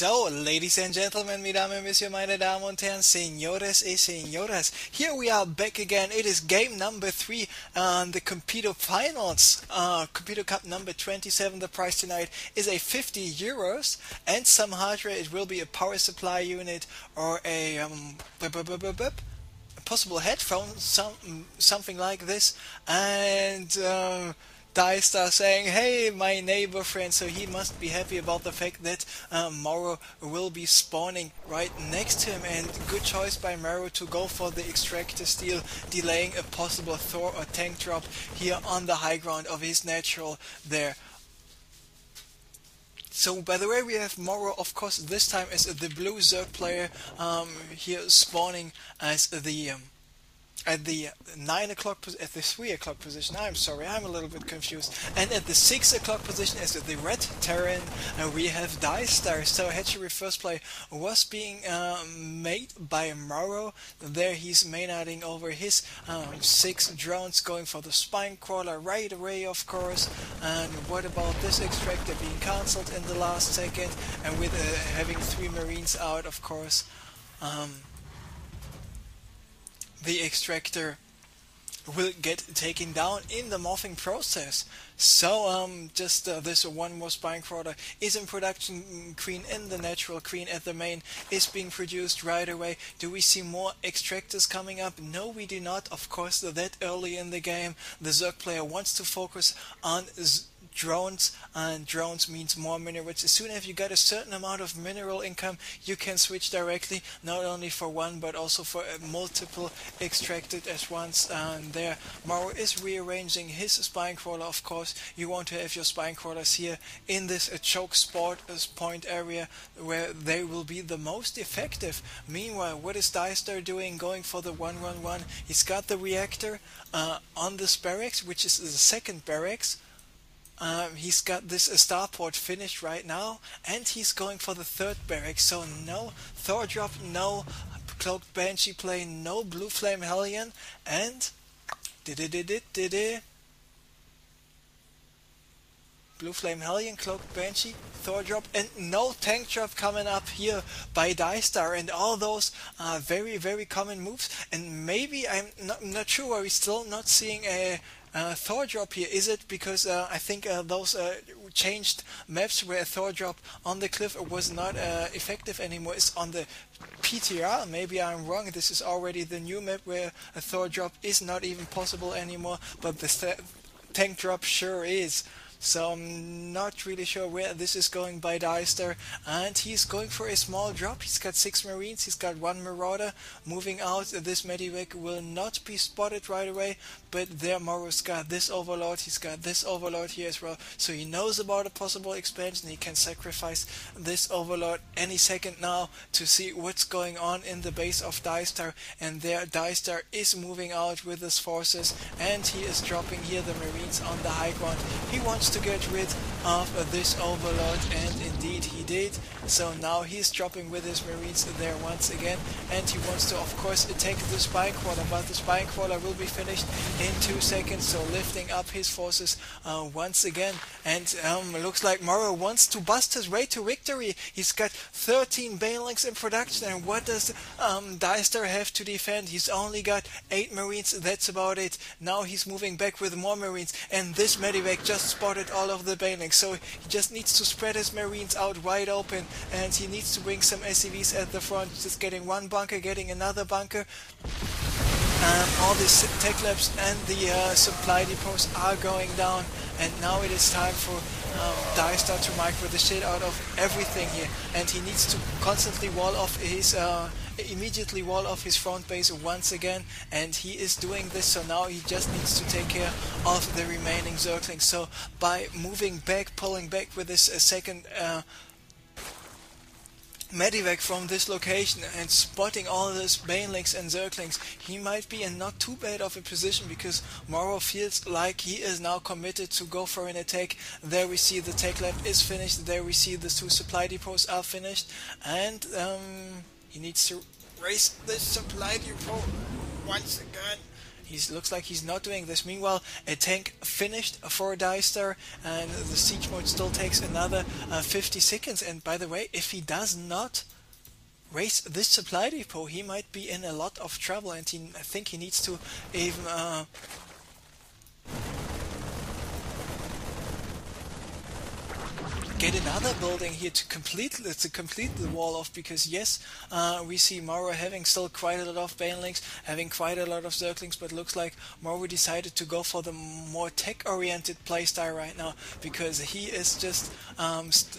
So, ladies and gentlemen, mesdames et messieurs, meine Damen und Herren, señores y señoras, here we are back again. It is game number 3 on the Competo finals. Competo Cup number 27. The price tonight is a 50 euros and some hardware. It will be a power supply unit or a possible headphone, something like this, and DieStar saying, hey, my neighbor friend, so he must be happy about the fact that MorroW will be spawning right next to him, and good choice by MorroW to go for the extractor steal, delaying a possible Thor or tank drop here on the high ground of his natural there. So, by the way, we have MorroW, of course, this time as the blue Zerg player, here spawning as the at the 9 o'clock, at the 3 o'clock position. I'm sorry, I'm a little bit confused. And at the 6 o'clock position as the red Terran, we have DieStar. So hatchery first play was being made by MorroW. There he's main-adding over his 6 drones, going for the spine crawler right away, of course. And what about this extractor being cancelled in the last second, and with having 3 marines out, of course. The extractor will get taken down in the morphing process. So just this one more spine crawler is in production. Queen in the natural, queen at the main is being produced right away. Do we see more extractors coming up? No, we do not. Of course, that early in the game the Zerg player wants to focus on drones, and drones means more minerals. As soon as you got a certain amount of mineral income, you can switch directly, not only for one but also for multiple extracted as once. And there MorroW is rearranging his spine crawler. Of course, you want to have your spine crawlers here in this choke spot point area where they will be the most effective. Meanwhile, what is DieStar doing? Going for the 1-1-1. He's got the reactor on this barracks, which is the second barracks. He's got this starport finished right now, and he's going for the third barracks. So no Thor drop, no cloaked banshee play, no blue flame hellion, and blue flame hellion, cloaked banshee, Thor drop, and no tank drop coming up here by DieStar. And all those are very, very common moves. And maybe I'm not sure why we're still not seeing a Thor drop here. Is it because I think those changed maps where a Thor drop on the cliff was not effective anymore? It's on the PTR. Maybe I'm wrong. This is already the new map where a Thor drop is not even possible anymore, but the tank drop sure is. So I'm not really sure where this is going by DieStar, and he's going for a small drop. He's got 6 marines, he's got 1 marauder moving out. This medivac will not be spotted right away, but there MorroW's got this overlord, he's got this overlord here as well, so he knows about a possible expansion. He can sacrifice this overlord any second now to see what's going on in the base of DieStar. And there DieStar is moving out with his forces, and he is dropping here the marines on the high ground. He wants to get rid of this overlord, and indeed he did. So now he's dropping with his marines there once again, and he wants to, of course, take the spine crawler, but the spine crawler will be finished in 2 seconds. So lifting up his forces once again, and looks like MorroW wants to bust his way to victory. He's got 13 banelings in production, and what does DieStar have to defend? He's only got 8 marines, that's about it. Now he's moving back with more marines, and this medivac just spotted all of the banelings, so he just needs to spread his marines out wide open, and he needs to bring some SCVs at the front. Just getting one bunker, getting another bunker. All the tech labs and the supply depots are going down, and now it is time for DieStar to micro the shit out of everything here, and he needs to constantly immediately wall off his front base once again, and he is doing this. So now he just needs to take care of the remaining Zerglings. So by moving back, pulling back with this second medivac from this location and spotting all those banelings and Zerglings, he might be in not too bad of a position, because MorroW feels like he is now committed to go for an attack. There we see the tech lab is finished, there we see the 2 supply depots are finished, and he needs to raise this supply depot once again. He looks like he's not doing this. Meanwhile, a tank finished for DieStar, and the siege mode still takes another 50 seconds. And by the way, if he does not raise this supply depot, he might be in a lot of trouble, and I think he needs to even get another building here to complete the wall off, because yes, we see MorroW having still quite a lot of banelings, having quite a lot of zerglings, but looks like MorroW decided to go for the more tech-oriented playstyle right now, because he is just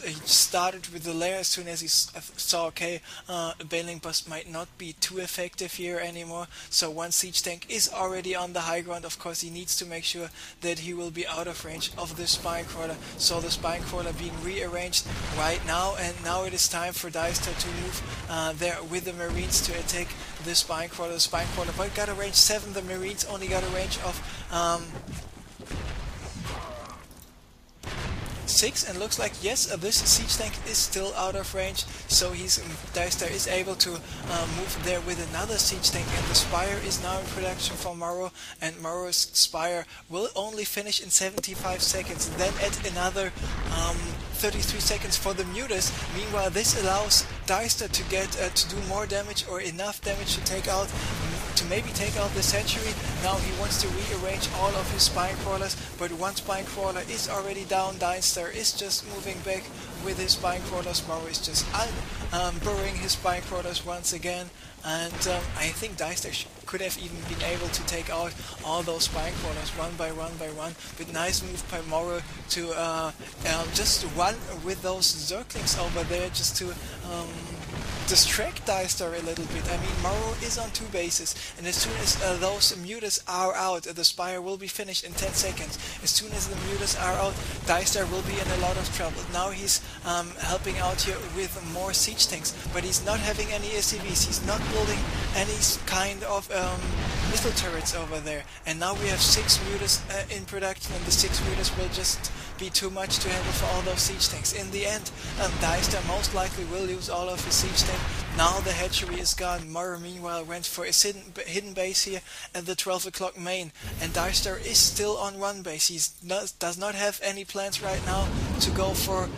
he started with the lair as soon as he saw, okay, a baneling bust might not be too effective here anymore. So once siege tank is already on the high ground, of course he needs to make sure that he will be out of range of the spine crawler. So the spine crawler being rearranged right now, and now it is time for DieStar to move there with the Marines to attack the spine crawler. The spine crawler but got a range 7, the Marines only got a range of 6, and looks like yes, this siege tank is still out of range, so DieStar is able to move there with another siege tank, and the Spire is now in production for MorroW, and MorroW's Spire will only finish in 75 seconds, then add another 33 seconds for the Mutas. Meanwhile, this allows DieStar to get to do more damage, or enough damage to maybe take out the Century. Now he wants to rearrange all of his spine crawlers, but one spine crawler is already down. DieStar is just moving back with his spine crawlers. MorroW is just burrowing his spine crawlers once again, and I think DieStar could have even been able to take out all those spine crawlers one by one, but nice move by MorroW to just run with those zerglings over there just to distract DieStar a little bit. I mean, MorroW is on 2 bases, and as soon as those Mutas are out, the Spire will be finished in 10 seconds. As soon as the Mutas are out, DieStar will be in a lot of trouble. Now he's helping out here with more siege tanks, but he's not having any SCVs, he's not building any kind of missile turrets over there. And now we have 6 Mutas in production, and the 6 Mutas will just be too much to handle for all those siege tanks. In the end, DieStar most likely will lose all of his siege tank. Now the hatchery is gone. MorroW meanwhile went for his hidden base here at the 12 o'clock main, and DieStar is still on 1 base. He does not have any plans right now to go for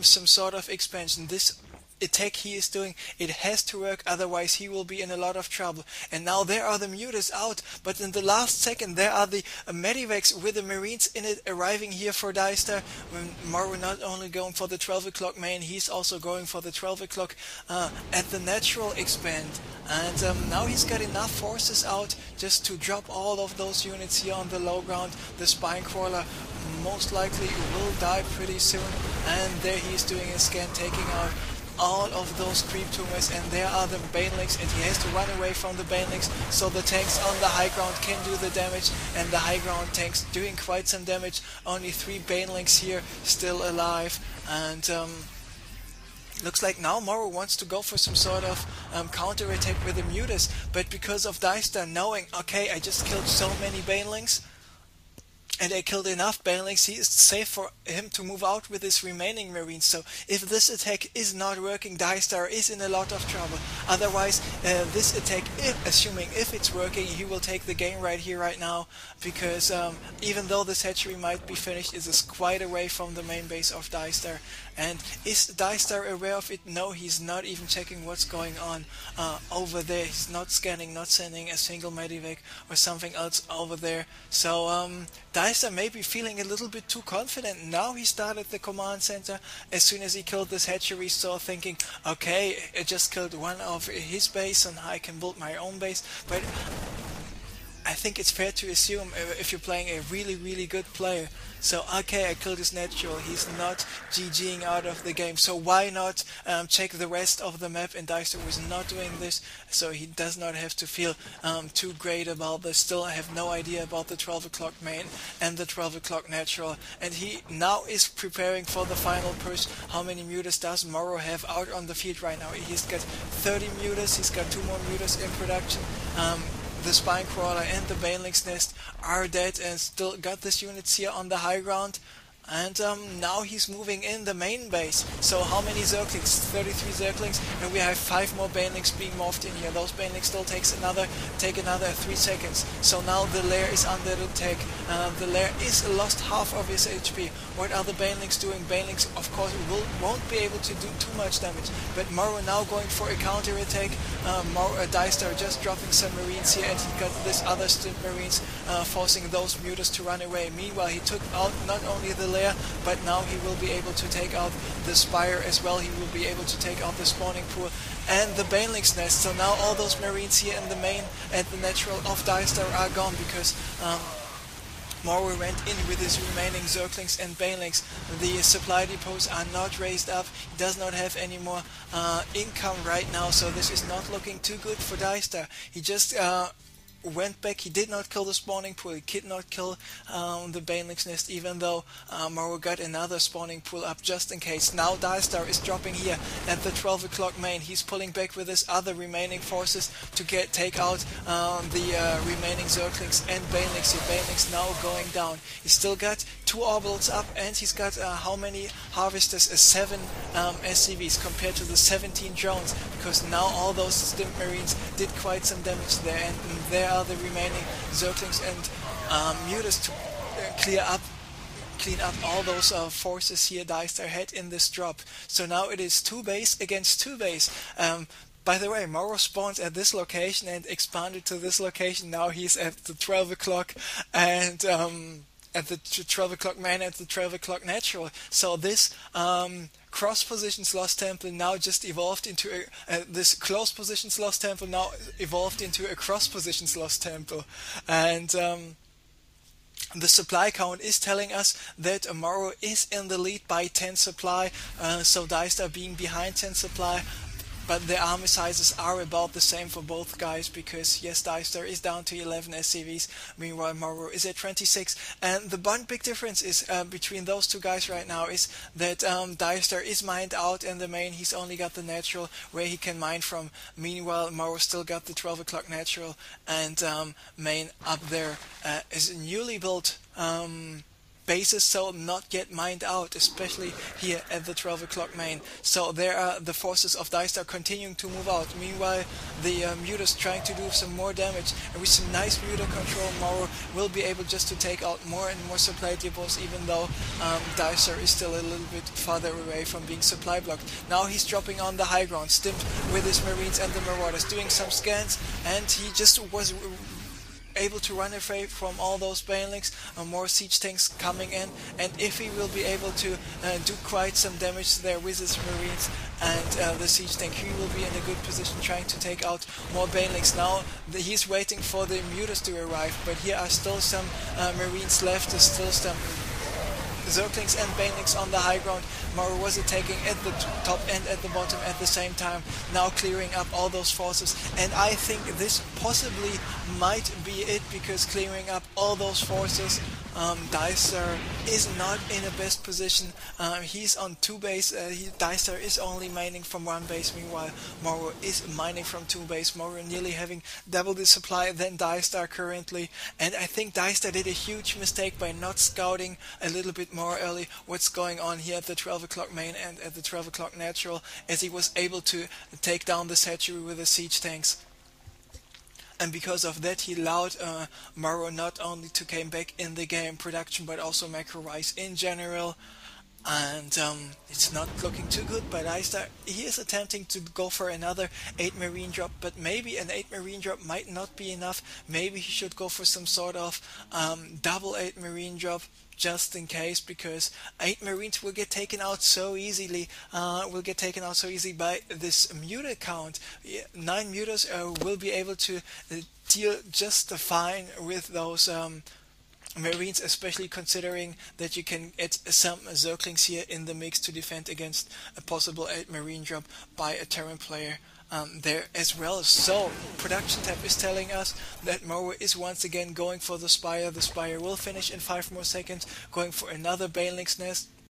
some sort of expansion. This attack he is doing, it has to work, otherwise he will be in a lot of trouble. And now there are the Mutas out, but in the last second there are the Medivacs with the Marines in it arriving here for DieStar. When MorroW not only going for the 12 o'clock main, he's also going for the 12 o'clock at the natural expand. And now he's got enough forces out just to drop all of those units here on the low ground. The spine crawler most likely will die pretty soon, and there he is doing a scan, taking out all of those creep tumors, and there are the banelings, and he has to run away from the banelings so the tanks on the high ground can do the damage, and the high ground tanks doing quite some damage. Only 3 banelings here still alive, and looks like now MorroW wants to go for some sort of counter-attack with the Mutas, but because of DieStar knowing, okay, I just killed so many banelings, and I killed enough banelings, he is safe for him to move out with his remaining Marines. So if this attack is not working, DieStar is in a lot of trouble. Otherwise, this attack, assuming if it's working, he will take the game right here, right now, because even though the hatchery might be finished, it is quite away from the main base of DieStar. And is DieStar aware of it? No, he's not even checking what's going on over there. He's not scanning, not sending a single medivac or something else over there. So DieStar may be feeling a little bit too confident. Now he started the command center as soon as he killed this hatchery, so thinking, okay, I just killed one of his base and I can build my own base. But I think it's fair to assume if you're playing a really good player, so okay, I killed his natural, he's not GGing out of the game, so why not check the rest of the map? And DieStar was not doing this, so he does not have to feel too great about this. Still, I have no idea about the 12 o'clock main and the 12 o'clock natural, and he now is preparing for the final push. How many Mutas does MorroW have out on the field right now? He's got 30 Mutas, he's got 2 more Mutas in production. The spine crawler and the baneling's nest are dead, and still got this units here on the high ground. And now he's moving in the main base. So how many Zerglings? 33 Zerglings, and we have 5 more Banelings being morphed in here. Those Banelings still take another 3 seconds. So now the lair is under attack. The lair is lost half of his HP. What are the Banelings doing? Banelings, of course, won't be able to do too much damage. But MorroW now going for a counter attack. DieStar just dropping some Marines here, and he got this other Stint Marines forcing those Mutas to run away. Meanwhile, he took out not only the lair, but now he will be able to take out the Spire as well. He will be able to take out the spawning pool and the Baneling's nest. So now all those Marines here in the main and the natural of DieStar are gone, because MorroW went in with his remaining Zerglings and Banelings. The supply depots are not raised up. He does not have any more income right now, so this is not looking too good for DieStar. He just went back. He did not kill the spawning pool. He did not kill the Baneling's nest, even though MorroW got another spawning pool up just in case. Now DieStar is dropping here at the 12 o'clock main. He's pulling back with his other remaining forces to take out the remaining Zerglings and Banelings. The Banelings now going down. He's still got 2 orbitals up, and he's got how many harvesters? 7 SCVs compared to the 17 drones, because now all those Stimp Marines did quite some damage there, and there are the remaining Zerglings and Mutas to clean up all those forces here DieStar had in this drop. So now it is 2 base against 2 base. By the way, MorroW spawned at this location and expanded to this location. Now he's at the 12 o'clock and at the 12 o'clock main, at the 12 o'clock natural. So this cross positions lost temple now just evolved into this close positions lost temple now evolved into a cross positions lost temple. And the supply count is telling us that MorroW is in the lead by 10 supply, so DieStar being behind 10 supply. But the army sizes are about the same for both guys, because yes, DieStar is down to 11 SCVs, meanwhile MorroW is at 26. And the one big difference is between those two guys right now is that DieStar is mined out in the main. He's only got the natural where he can mine from. Meanwhile, MorroW still got the 12 o'clock natural, and main up there is a newly built bases, so not yet mined out, especially here at the 12 o'clock main. So there are the forces of DieStar continuing to move out. Meanwhile, the Mutas trying to do some more damage, and with some nice Muta control, MorroW will be able just to take out more and more supply depots, even though DieStar is still a little bit farther away from being supply blocked. Now he's dropping on the high ground, stimped with his Marines and the Marauders, doing some scans, and he just was able to run away from all those Banelings. More siege tanks coming in, and if he will be able to do quite some damage there with his Marines and the siege tank, he will be in a good position trying to take out more Banelings. Now he's waiting for the Mutas to arrive, but here are still some Marines left. There's still some Zerglings and Banelings on the high ground. MorroW was attacking at the top and at the bottom at the same time, now clearing up all those forces. And I think this possibly might be it, because clearing up all those forces, DieStar is not in a best position. He's on 2 base. DieStar is only mining from 1 base, meanwhile MorroW is mining from 2 base. MorroW nearly having double the supply than DieStar currently, and I think DieStar did a huge mistake by not scouting a little bit more early what's going on here at the 12 o'clock main and at the 12 o'clock natural, as he was able to take down the Sanctuary with the siege tanks. And because of that, he allowed MorroW not only to came back in the game production, but also macro-wise in general. And it's not looking too good, but DieStar, he is attempting to go for another 8 Marine drop, but maybe an 8 Marine drop might not be enough.Maybe he should go for some sort of double 8 Marine drop, just in case, because 8 Marines will get taken out so easily, by this Muta count. 9 Mutas will be able to deal just fine with those Marines, especially considering that you can add some Zerglings here in the mix to defend against a possible 8 Marine drop by a Terran player there as well. So production tab is telling us that MorroW is once again going for the Spire. The Spire will finish in 5 more seconds, going for another Baneling's nest.